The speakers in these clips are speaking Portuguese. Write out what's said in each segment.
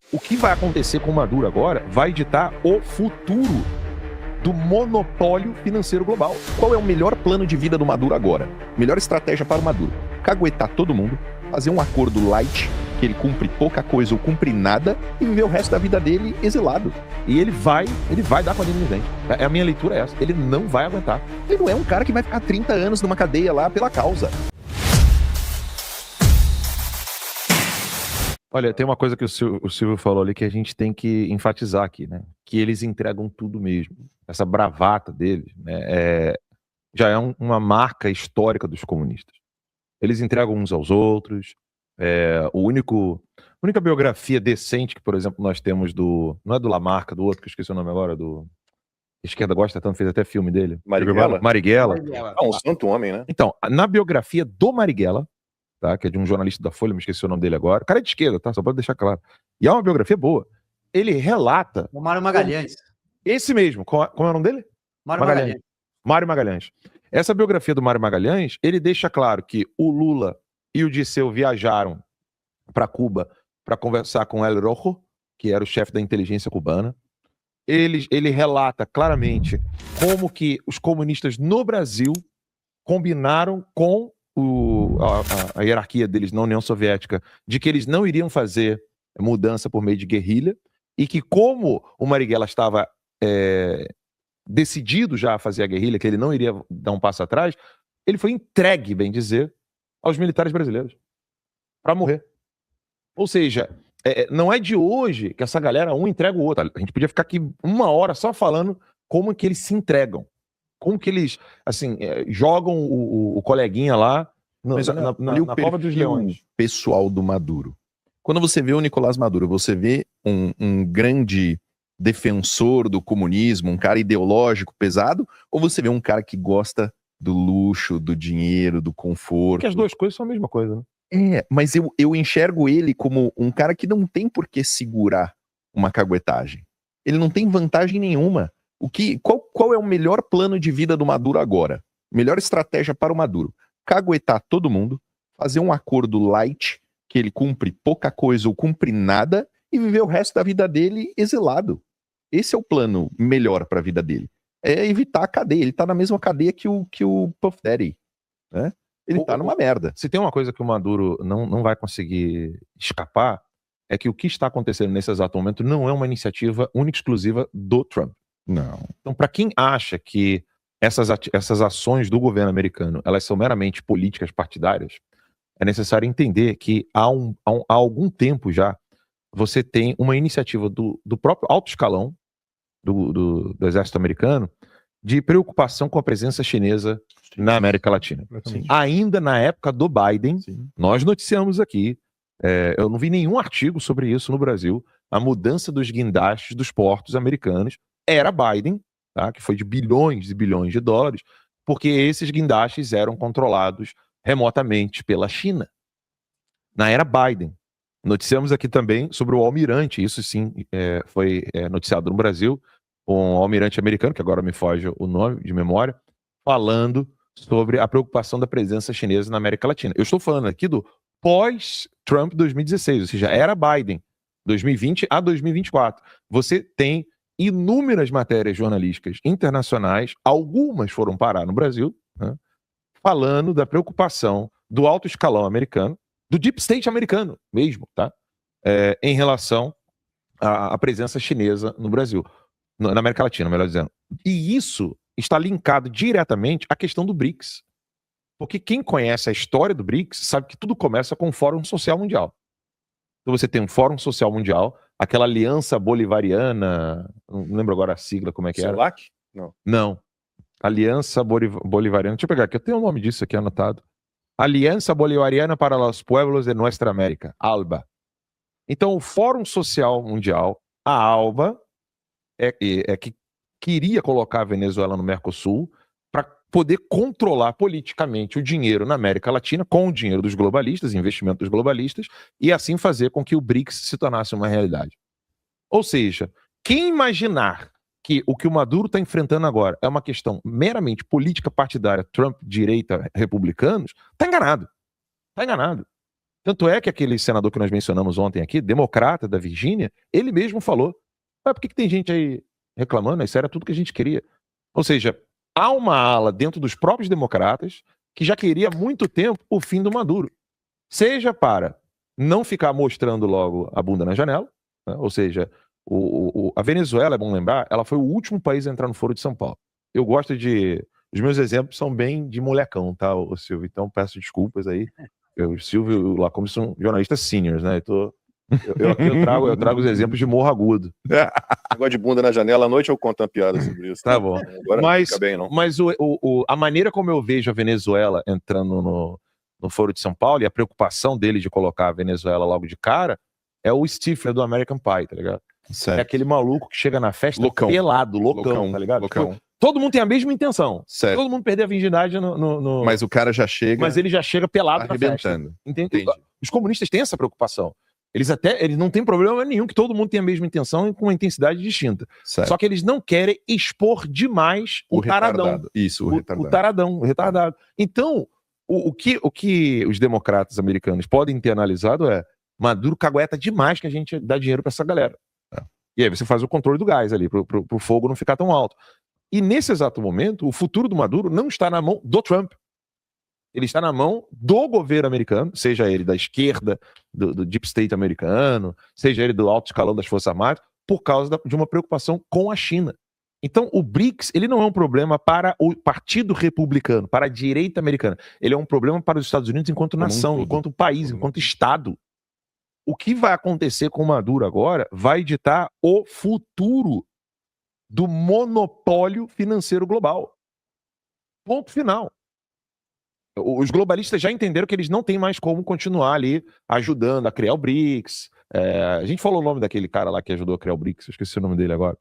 O que vai acontecer com o Maduro agora vai ditar o futuro do monopólio financeiro global. Qual é o melhor plano de vida do Maduro agora? Melhor estratégia para o Maduro: caguetar todo mundo, fazer um acordo light, que ele cumpre pouca coisa ou cumpre nada, e viver o resto da vida dele exilado. E ele vai dar com a língua nos dentes. A minha leitura é essa. Ele não vai aguentar. Ele não é um cara que vai ficar 30 anos numa cadeia lá pela causa. Olha, tem uma coisa que o Silvio falou ali que a gente tem que enfatizar aqui, né? Que eles entregam tudo mesmo. Essa bravata deles, né, já é uma marca histórica dos comunistas. Eles entregam uns aos outros. A única biografia decente que, por exemplo, nós temos não é do Lamarca, do outro, que eu esqueci o nome agora, do... A esquerda gosta tanto, fez até filme dele. Marighella. Um santo homem, né? Então, na biografia do Marighella, tá, que é de um jornalista da Folha, me esqueci o nome dele agora. O cara é de esquerda, tá? Só pra deixar claro. E é uma biografia boa. Ele relata... O Mário Magalhães. Esse mesmo. Como é o nome dele? Mário Magalhães. Mário Magalhães. Essa biografia do Mário Magalhães, ele deixa claro que o Lula e o Dirceu viajaram para Cuba para conversar com El Rojo, que era o chefe da inteligência cubana. Ele relata claramente como que os comunistas no Brasil combinaram com a hierarquia deles na União Soviética de que eles não iriam fazer mudança por meio de guerrilha, e que como o Marighella estava decidido já a fazer a guerrilha, que ele não iria dar um passo atrás, ele foi entregue, bem dizer, aos militares brasileiros para morrer. Ou seja, não é de hoje que essa galera um entrega o outro. A gente podia ficar aqui 1 hora só falando como que eles se entregam, como que eles assim jogam o coleguinha lá na cova dos leões. Pessoal do Maduro. Quando você vê o Nicolás Maduro, você vê um grande defensor do comunismo, um cara ideológico pesado, ou você vê um cara que gosta do luxo, do dinheiro, do conforto? Porque as duas coisas são a mesma coisa, né? Mas eu enxergo ele como um cara que não tem por que segurar uma caguetagem. Ele não tem vantagem nenhuma. Qual é o melhor plano de vida do Maduro agora? Melhor estratégia para o Maduro: caguetar todo mundo, fazer um acordo light, que ele cumpre pouca coisa ou cumpre nada, e viver o resto da vida dele exilado. Esse é o plano melhor para a vida dele. É evitar a cadeia. Ele tá na mesma cadeia que o Puff Daddy, né? Ele tá numa merda. Se tem uma coisa que o Maduro não vai conseguir escapar, é que o que está acontecendo nesse exato momento não é uma iniciativa única e exclusiva do Trump. Não. Então, para quem acha que essas ações do governo americano elas são meramente políticas partidárias, é necessário entender que há algum tempo já você tem uma iniciativa do próprio alto escalão do exército americano de preocupação com a presença chinesa na América Latina. Sim. Ainda na época do Biden, Sim. nós noticiamos aqui, eu não vi nenhum artigo sobre isso no Brasil, a mudança dos guindastes dos portos americanos era Biden, tá? Que foi de bilhões e bilhões de dólares, porque esses guindastes eram controlados remotamente pela China. Na era Biden. Noticiamos aqui também sobre o almirante, isso sim foi noticiado no Brasil, um almirante americano, que agora me foge o nome de memória, falando sobre a preocupação da presença chinesa na América Latina. Eu estou falando aqui do pós-Trump 2016, ou seja, era Biden, 2020 a 2024. Você tem inúmeras matérias jornalísticas internacionais, algumas foram parar no Brasil, né, falando da preocupação do alto escalão americano, do deep state americano mesmo, tá? Em relação à presença chinesa no Brasil, na América Latina, melhor dizendo. E isso está linkado diretamente à questão do BRICS. Porque quem conhece a história do BRICS sabe que tudo começa com o Fórum Social Mundial. Então você tem um Fórum Social Mundial, aquela aliança bolivariana, não lembro agora a sigla, como é que era? CELAC? Não. Aliança Bolivariana. Deixa eu pegar aqui, eu tenho o nome disso aqui anotado. Aliança Bolivariana para los Pueblos de Nuestra América, ALBA. Então o Fórum Social Mundial, a ALBA, que queria colocar a Venezuela no Mercosul para poder controlar politicamente o dinheiro na América Latina com o dinheiro dos globalistas, investimento dos globalistas, e assim fazer com que o BRICS se tornasse uma realidade. Ou seja, quem imaginar que o que o Maduro está enfrentando agora é uma questão meramente política partidária, Trump, direita, republicanos, está enganado. Está enganado. Tanto é que aquele senador que nós mencionamos ontem aqui, democrata da Virgínia, ele mesmo falou, por que tem gente aí reclamando? Isso era tudo que a gente queria. Ou seja, há uma ala dentro dos próprios democratas que já queria há muito tempo o fim do Maduro. Seja para não ficar mostrando logo a bunda na janela, né? Ou seja, a Venezuela, é bom lembrar, ela foi o último país a entrar no Foro de São Paulo. Eu gosto de... Os meus exemplos são bem de molecão, tá, Silvio? Então peço desculpas aí. O Silvio e o Lacombe são jornalistas seniors, né? Eu trago os exemplos de morro agudo. Negócio de bunda na janela, à noite eu conto uma piada sobre isso. Tá bom. Agora Mas, não fica bem, não. Mas a maneira como eu vejo a Venezuela entrando no Foro de São Paulo e a preocupação dele de colocar a Venezuela logo de cara é o Stifler do American Pie, tá ligado? Certo. É aquele maluco que chega na festa Loucão. pelado, loucão, tá ligado? Loucão. Tipo, todo mundo tem a mesma intenção. Certo. Todo mundo perder a virgindade no... Mas o cara já chega Mas ele já chega pelado na festa. arrebentando. Entende? Entendi. Os comunistas têm essa preocupação. Eles não têm problema nenhum que todo mundo tenha a mesma intenção e com uma intensidade distinta. Certo. Só que eles não querem expor demais o taradão. retardado. Isso, o retardado. O taradão, o retardado. Então, o que os democratas americanos podem ter analisado é Maduro cagueta demais que a gente dá dinheiro para essa galera. E aí você faz o controle do gás ali, pro fogo não ficar tão alto. E nesse exato momento, o futuro do Maduro não está na mão do Trump. Ele está na mão do governo americano, seja ele da esquerda, do Deep State americano, seja ele do alto escalão das Forças Armadas, por causa de uma preocupação com a China. Então, o BRICS, ele não é um problema para o Partido Republicano, para a direita americana. Ele é um problema para os Estados Unidos enquanto nação, enquanto país, enquanto Estado. O que vai acontecer com o Maduro agora vai ditar o futuro do monopólio financeiro global. Ponto final. Os globalistas já entenderam que eles não têm mais como continuar ali ajudando a criar o BRICS. A gente falou o nome daquele cara lá que ajudou a criar o BRICS, eu esqueci o nome dele agora.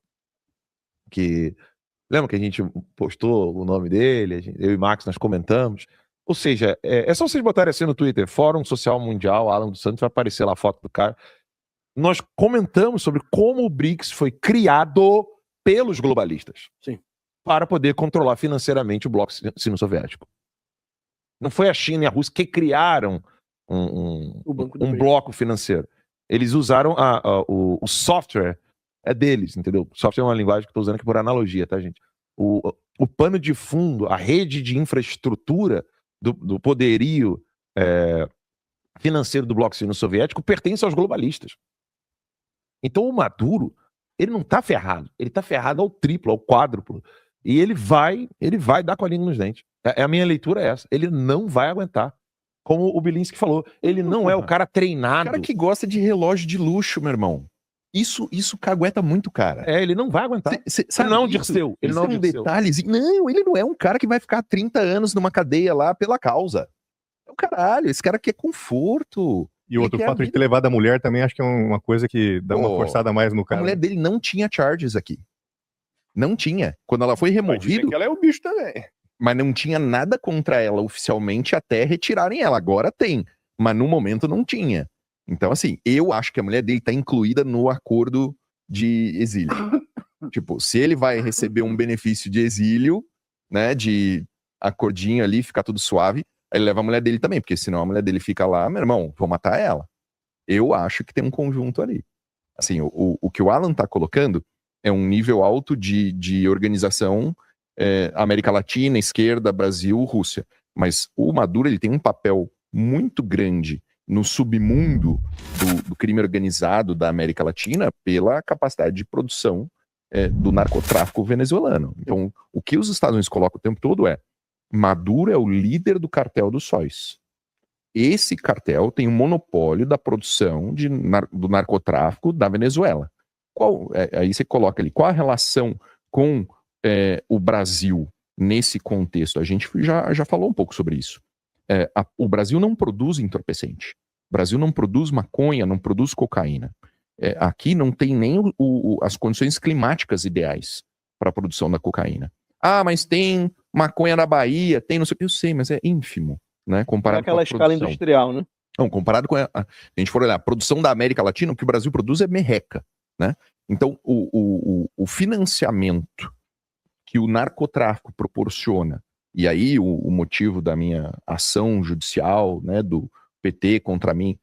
Lembra que a gente postou o nome dele? Eu e Max, nós comentamos. Ou seja, é só vocês botarem assim no Twitter, Fórum Social Mundial, Alan dos Santos, vai aparecer lá a foto do cara. Nós comentamos sobre como o BRICS foi criado pelos globalistas. Sim. Para poder controlar financeiramente o bloco sino-soviético. Não foi a China e a Rússia que criaram um bloco financeiro. Eles usaram o software, é deles, entendeu? Software é uma linguagem que eu estou usando aqui por analogia, tá, gente? O pano de fundo, a rede de infraestrutura do poderio financeiro do bloco sino-soviético pertence aos globalistas. Então o Maduro, ele não está ferrado. Ele está ferrado ao triplo, ao quádruplo. E ele vai dar com a língua nos dentes. A minha leitura é essa. Ele não vai aguentar. Como o Bilinski falou, ele não é o cara treinado. O cara que gosta de relógio de luxo, meu irmão. Isso cagueta muito, cara. Ele não vai aguentar. Sabe não, isso? Dirceu. Ele não são detalhes. Não, ele não é um cara que vai ficar 30 anos numa cadeia lá pela causa. É o caralho. Esse cara quer conforto. E outro fato de ter levado a mulher também, acho que é uma coisa que dá uma forçada a mais no cara. A mulher dele não tinha charges aqui. Não tinha. Quando ela foi removida... ela é o bicho também. Mas não tinha nada contra ela oficialmente até retirarem ela. Agora tem. Mas no momento não tinha. Então, assim, eu acho que a mulher dele tá incluída no acordo de exílio. Tipo, se ele vai receber um benefício de exílio, né, de acordinho ali, ficar tudo suave, aí ele leva a mulher dele também, porque senão a mulher dele fica lá, meu irmão, vou matar ela. Eu acho que tem um conjunto ali. Assim, o que o Alan tá colocando é um nível alto de organização América Latina, esquerda, Brasil, Rússia. Mas o Maduro, ele tem um papel muito grande no submundo do crime organizado da América Latina pela capacidade de produção do narcotráfico venezuelano. Então, o que os Estados Unidos colocam o tempo todo é Maduro é o líder do cartel dos sóis. Esse cartel tem um monopólio da produção do narcotráfico da Venezuela. Aí você coloca ali, qual a relação com o Brasil nesse contexto? A gente já falou um pouco sobre isso. O Brasil não produz entorpecente. O Brasil não produz maconha, não produz cocaína. Aqui não tem nem as condições climáticas ideais para a produção da cocaína. Ah, mas tem maconha na Bahia, tem não sei o que. Eu sei, mas é ínfimo, né? Comparado com a escala industrial, né? Não, comparado com a gente for olhar, a produção da América Latina, o que o Brasil produz é merreca, né? Então, o financiamento que o narcotráfico proporciona, e aí o motivo da minha ação judicial, né, do PT, contra mim.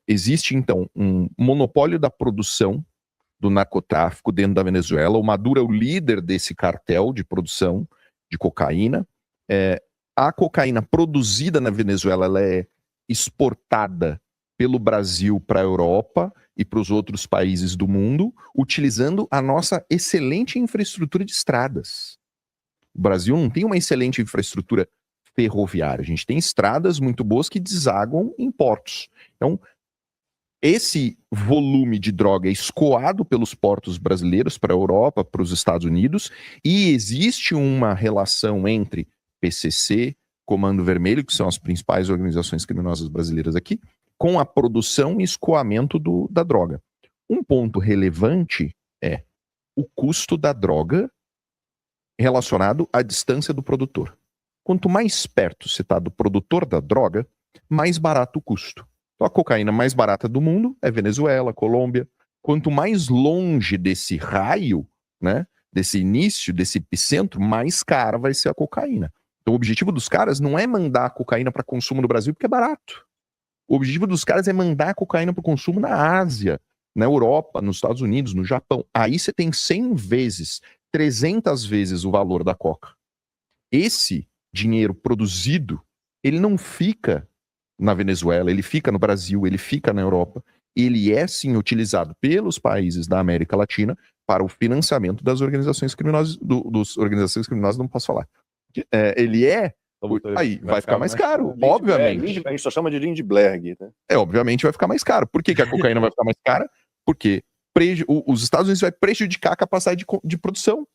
Existe, então, um monopólio da produção do narcotráfico dentro da Venezuela. O Maduro é o líder desse cartel de produção de cocaína. A cocaína produzida na Venezuela ela é exportada pelo Brasil para a Europa e para os outros países do mundo, utilizando a nossa excelente infraestrutura de estradas. O Brasil não tem uma excelente infraestrutura ferroviária. A gente tem estradas muito boas que desaguam em portos. Então, esse volume de droga é escoado pelos portos brasileiros para a Europa, para os Estados Unidos, e existe uma relação entre PCC, Comando Vermelho, que são as principais organizações criminosas brasileiras aqui, com a produção e escoamento da droga. Um ponto relevante é o custo da droga relacionado à distância do produtor. Quanto mais perto você está do produtor da droga, mais barato o custo. Então, a cocaína mais barata do mundo é Venezuela, Colômbia. Quanto mais longe desse raio, né, desse início, desse epicentro, mais cara vai ser a cocaína. Então, o objetivo dos caras não é mandar a cocaína para consumo no Brasil porque é barato. O objetivo dos caras é mandar a cocaína para o consumo na Ásia, na Europa, nos Estados Unidos, no Japão. Aí você tem 100 vezes, 300 vezes o valor da coca. Esse dinheiro produzido, ele não fica na Venezuela, ele fica no Brasil, ele fica na Europa. Ele é, sim, utilizado pelos países da América Latina para o financiamento das organizações criminosas, dos organizações criminosas, não posso falar. Ele é... Aí vai ficar mais caro, obviamente. A gente só chama de Lindbergh, né? Obviamente vai ficar mais caro. Por que a cocaína vai ficar mais cara? Porque os Estados Unidos vai prejudicar a capacidade de produção.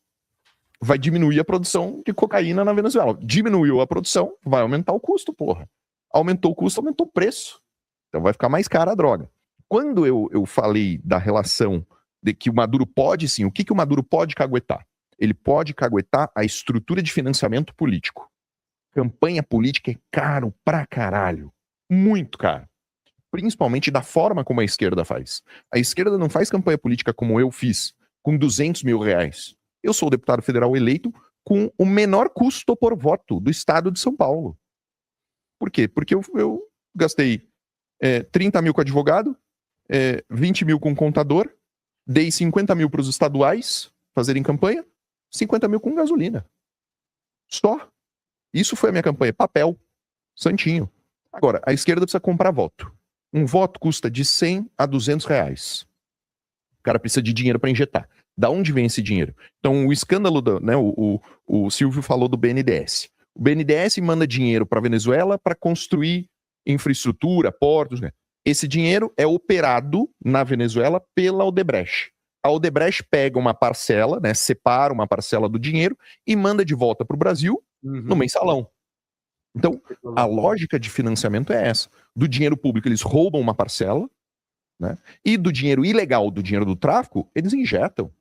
Vai diminuir a produção de cocaína na Venezuela. Diminuiu a produção, vai aumentar o custo, porra. Aumentou o custo, aumentou o preço. Então vai ficar mais cara a droga. Quando eu falei da relação de que o Maduro pode, sim, o que o Maduro pode caguetar? Ele pode caguetar a estrutura de financiamento político. Campanha política é caro pra caralho. Muito caro. Principalmente da forma como a esquerda faz. A esquerda não faz campanha política como eu fiz, com 200 mil reais. Eu sou o deputado federal eleito com o menor custo por voto do estado de São Paulo. Por quê? Porque eu gastei 30 mil com advogado, 20 mil com contador, dei 50 mil para os estaduais fazerem campanha, 50 mil com gasolina. Só. Isso foi a minha campanha. Papel. Santinho. Agora, a esquerda precisa comprar voto. Um voto custa de 100 a 200 reais. O cara precisa de dinheiro para injetar. Da onde vem esse dinheiro? Então, o escândalo, né, o Silvio falou do BNDES. O BNDES manda dinheiro para a Venezuela para construir infraestrutura, portos. Né? Esse dinheiro é operado na Venezuela pela Odebrecht. A Odebrecht pega uma parcela, né, separa uma parcela do dinheiro e manda de volta para o Brasil no mensalão. Então, a lógica de financiamento é essa. Do dinheiro público, eles roubam uma parcela, né? E do dinheiro ilegal, do dinheiro do tráfico, eles injetam.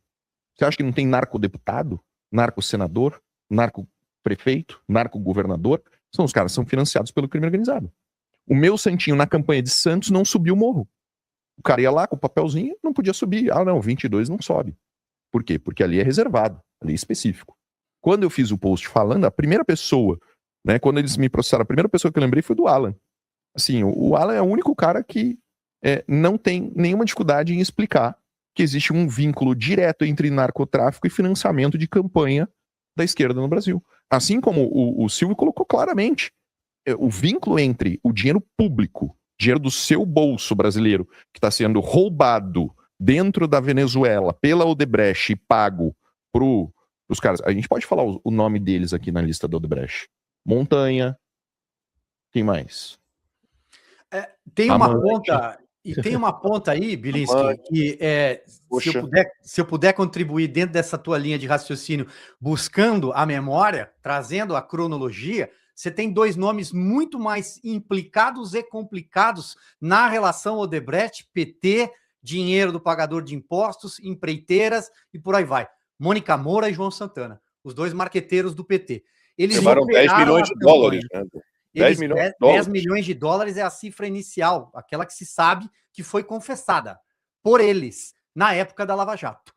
Você acha que não tem narcodeputado, narcosenador, narcoprefeito, narcogovernador? Os caras são financiados pelo crime organizado. O meu santinho na campanha de Santos não subiu o morro. O cara ia lá com o papelzinho, não podia subir. Ah, não, 22 não sobe. Por quê? Porque ali é reservado, ali é específico. Quando eu fiz o post falando, a primeira pessoa, né, quando eles me processaram, a primeira pessoa que eu lembrei foi do Alan. Assim, o Alan é o único cara que não tem nenhuma dificuldade em explicar que existe um vínculo direto entre narcotráfico e financiamento de campanha da esquerda no Brasil. Assim como o Silvio colocou claramente, o vínculo entre o dinheiro público, dinheiro do seu bolso brasileiro, que está sendo roubado dentro da Venezuela pela Odebrecht e pago pros caras. A gente pode falar o nome deles aqui na lista da Odebrecht. Montanha. Quem mais? Tem uma ponta... E tem uma ponta aí, Bilinski, que se eu puder contribuir dentro dessa tua linha de raciocínio, buscando a memória, trazendo a cronologia, você tem dois nomes muito mais implicados e complicados na relação Odebrecht, PT, dinheiro do pagador de impostos, empreiteiras e por aí vai. Mônica Moura e João Santana, os dois marqueteiros do PT. Eles levaram 10 milhões de dólares, né? 10 milhões de dólares é a cifra inicial, aquela que se sabe que foi confessada por eles na época da Lava Jato.